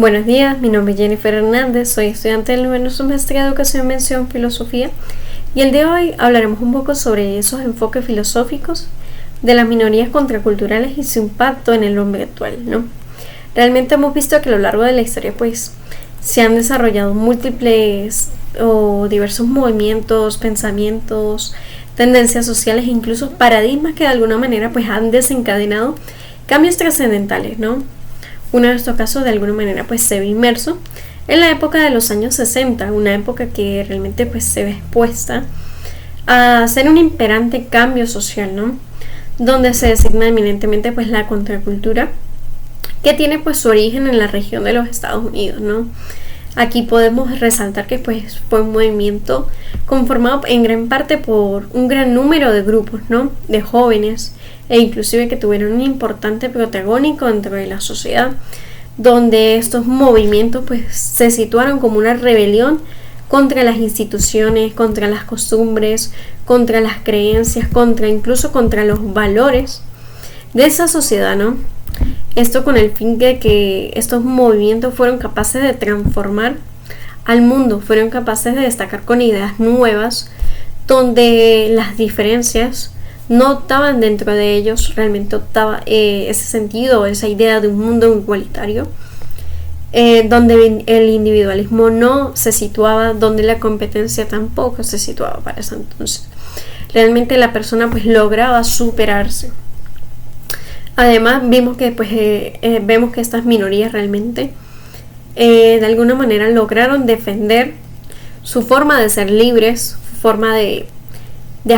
Buenos días, mi nombre es Jennifer Hernández, soy estudiante del noveno semestre de Educación, Mención, Filosofía, y el de hoy hablaremos un poco sobre esos enfoques filosóficos de las minorías contraculturales y su impacto en el hombre actual, ¿no? Realmente hemos visto que a lo largo de la historia pues se han desarrollado múltiples o diversos movimientos, pensamientos, tendencias sociales e incluso paradigmas que de alguna manera pues han desencadenado cambios trascendentales, ¿no? Uno de estos casos de alguna manera pues se ve inmerso en la época de los años 60, una época que realmente pues se ve expuesta a ser un imperante cambio social, ¿no? Donde se designa eminentemente pues la contracultura, que tiene pues su origen en la región de los Estados Unidos, ¿no? Aquí podemos resaltar que pues fue un movimiento conformado en gran parte por un gran número de grupos, ¿no? De jóvenes e inclusive que tuvieron un importante protagónico dentro de la sociedad, donde estos movimientos pues se situaron como una rebelión contra las instituciones, contra las costumbres, contra las creencias, incluso contra los valores de esa sociedad, ¿no? Esto con el fin de que estos movimientos fueron capaces de transformar al mundo, fueron capaces de destacar con ideas nuevas, donde las diferencias no optaban dentro de ellos, realmente optaba ese sentido, esa idea de un mundo igualitario, donde el individualismo no se situaba, donde la competencia tampoco se situaba para ese entonces. Realmente la persona pues lograba superarse. Además vemos que estas minorías realmente de alguna manera lograron defender su forma de ser libres, su forma de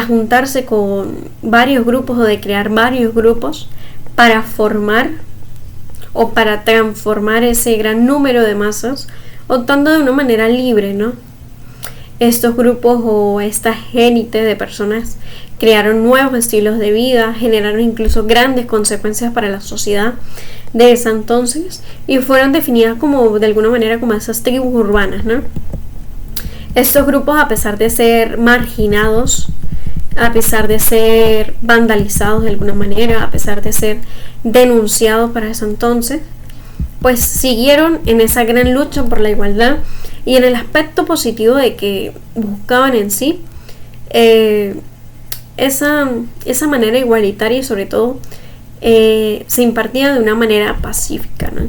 juntarse con varios grupos o de crear varios grupos para formar o para transformar ese gran número de masas, optando de una manera libre, ¿no? Estos grupos o esta élite de personas crearon nuevos estilos de vida, generaron incluso grandes consecuencias para la sociedad de ese entonces y fueron definidas como de alguna manera como esas tribus urbanas, ¿no? Estos grupos, a pesar de ser marginados, a pesar de ser vandalizados de alguna manera, a pesar de ser denunciados para ese entonces, pues siguieron en esa gran lucha por la igualdad y en el aspecto positivo de que buscaban en sí esa manera igualitaria y sobre todo se impartía de una manera pacífica, ¿no?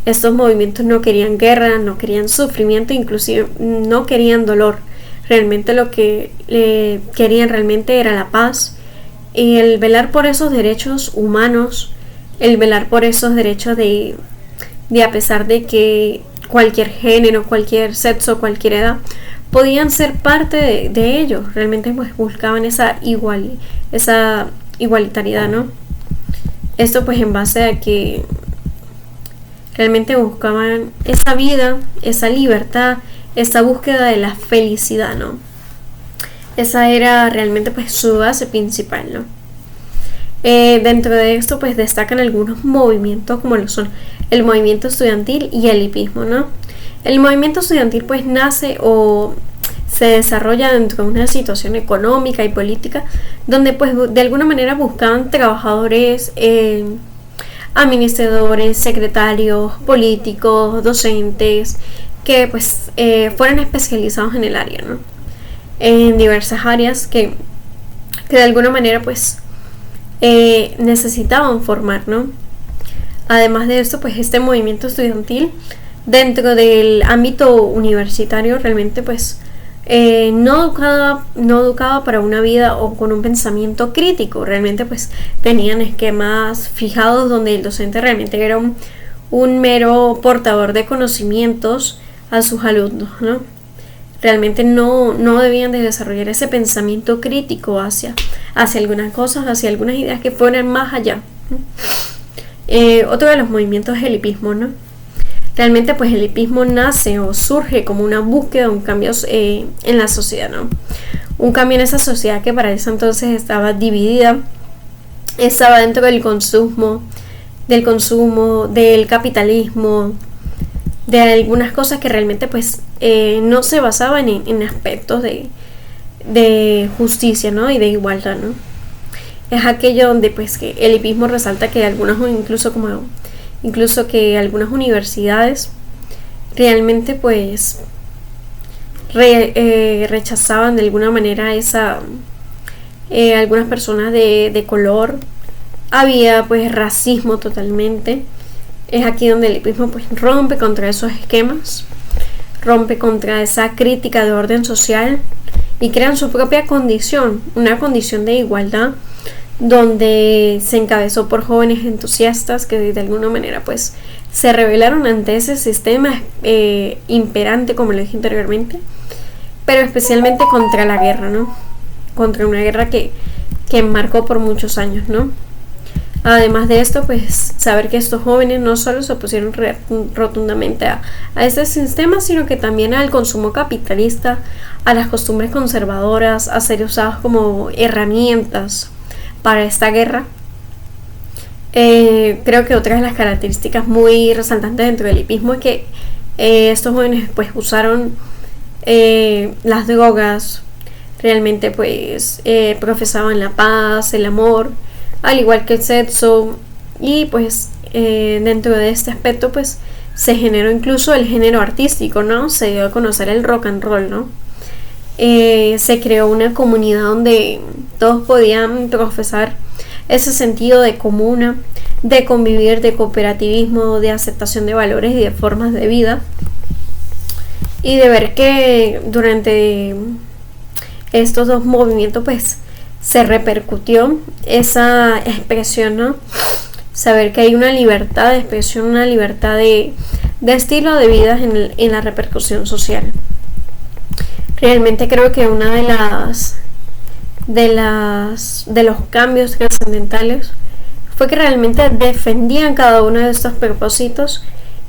Estos movimientos no querían guerra, no querían sufrimiento, inclusive no querían dolor. Realmente lo que querían realmente era la paz y el velar por esos derechos humanos, el velar por esos derechos de a pesar de que cualquier género, cualquier sexo, cualquier edad podían ser parte de ellos. Realmente pues buscaban esa igualitariedad, ¿no? Esto pues en base a que realmente buscaban esa vida, esa libertad, esa búsqueda de la felicidad, ¿no? Esa era realmente pues su base principal, ¿no? Dentro de esto pues destacan algunos movimientos como lo son el movimiento estudiantil y el hipismo, ¿no? El movimiento estudiantil pues nace o se desarrolla dentro de una situación económica y política donde pues de alguna manera buscaban trabajadores, administradores, secretarios, políticos, docentes que pues fueran especializados en el área, ¿no? En diversas áreas que de alguna manera pues necesitaban formar, ¿no? Además de esto pues este movimiento estudiantil dentro del ámbito universitario realmente pues no educaba para una vida o con un pensamiento crítico. Realmente pues tenían esquemas fijados donde el docente realmente era un mero portador de conocimientos a sus alumnos, ¿no? Realmente no debían de desarrollar ese pensamiento crítico hacia algunas cosas, hacia algunas ideas que fueran más allá. Otro de los movimientos es el hipismo, ¿no? Realmente pues el hipismo nace o surge como una búsqueda de un cambio en la sociedad, ¿no? Un cambio en esa sociedad que para ese entonces estaba dividida, estaba dentro del consumo, del capitalismo, de algunas cosas que realmente pues no se basaban en aspectos de justicia, ¿no? Y de igualdad, ¿no? Es aquello donde pues que el hipismo resalta que algunos incluso como incluso que algunas universidades realmente pues rechazaban de alguna manera algunas personas de color. Había pues racismo totalmente. Es aquí donde el hipismo pues rompe contra esos esquemas, rompe contra esa crítica de orden social y crean su propia condición, una condición de igualdad, donde se encabezó por jóvenes entusiastas que de alguna manera pues se rebelaron ante ese sistema imperante, como lo dije anteriormente, pero especialmente contra la guerra, ¿no? Contra una guerra que marcó por muchos años, ¿no? Además de esto, pues saber que estos jóvenes no solo se opusieron rotundamente a este sistema, sino que también al consumo capitalista, a las costumbres conservadoras, a ser usados como herramientas para esta guerra. Creo que otra de las características muy resaltantes dentro del hipismo es que estos jóvenes pues usaron las drogas, realmente pues profesaban la paz, el amor, al igual que el sexo, y pues dentro de este aspecto pues se generó incluso el género artístico, ¿no? Se dio a conocer el rock and roll, ¿no? Se creó una comunidad donde todos podían profesar ese sentido de comuna, de convivir, de cooperativismo, de aceptación de valores y de formas de vida, y de ver que durante estos dos movimientos pues se repercutió esa expresión, ¿no? Saber que hay una libertad de expresión, una libertad de estilo de vida en la repercusión social. Realmente creo que una de los cambios trascendentales fue que realmente defendían cada uno de estos propósitos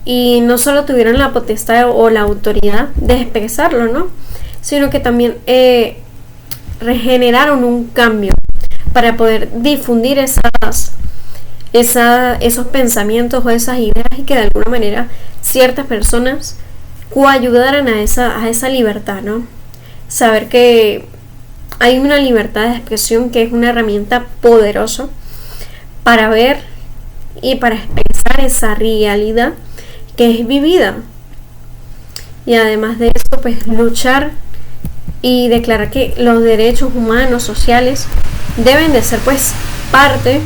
y no solo tuvieron la potestad o la autoridad de expresarlo, ¿no? Sino que también regeneraron un cambio para poder difundir esos pensamientos o esas ideas, y que de alguna manera ciertas personas coayudaran a esa libertad, ¿no? Saber que hay una libertad de expresión que es una herramienta poderosa para ver y para expresar esa realidad que es vivida, y además de esto pues luchar y declarar que los derechos humanos, sociales, deben de ser pues parte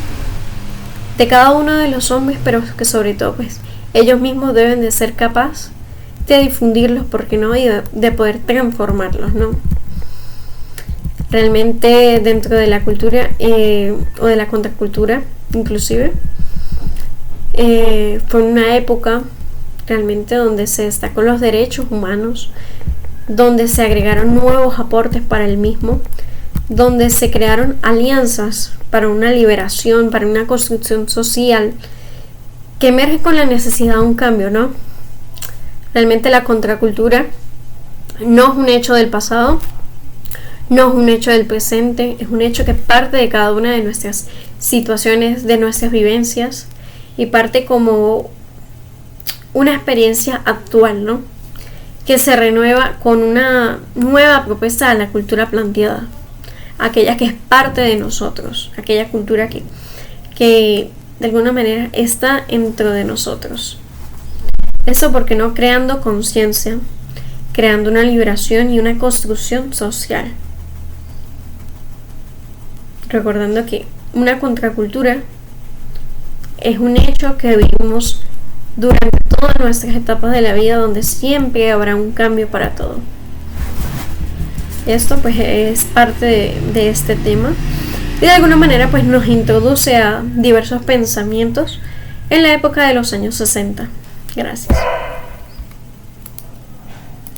de cada uno de los hombres, pero que sobre todo pues ellos mismos deben de ser capaces de difundirlos, porque no, y de poder transformarlos, ¿no? Realmente dentro de la cultura o de la contracultura inclusive fue una época realmente donde se destacó los derechos humanos, donde se agregaron nuevos aportes para el mismo, donde se crearon alianzas para una liberación, para una construcción social que emerge con la necesidad de un cambio, ¿no? Realmente la contracultura no es un hecho del pasado, no es un hecho del presente, es un hecho que parte de cada una de nuestras situaciones, de nuestras vivencias, y parte como una experiencia actual, ¿no? Que se renueva con una nueva propuesta de la cultura planteada, aquella que es parte de nosotros, aquella cultura que de alguna manera está dentro de nosotros. Eso porque no creando conciencia, creando una liberación y una construcción social. Recordando que una contracultura es un hecho que vivimos durante todas nuestras etapas de la vida, donde siempre habrá un cambio para todo. Esto pues es parte de este tema, y de alguna manera pues nos introduce a diversos pensamientos en la época de los años 60. Gracias.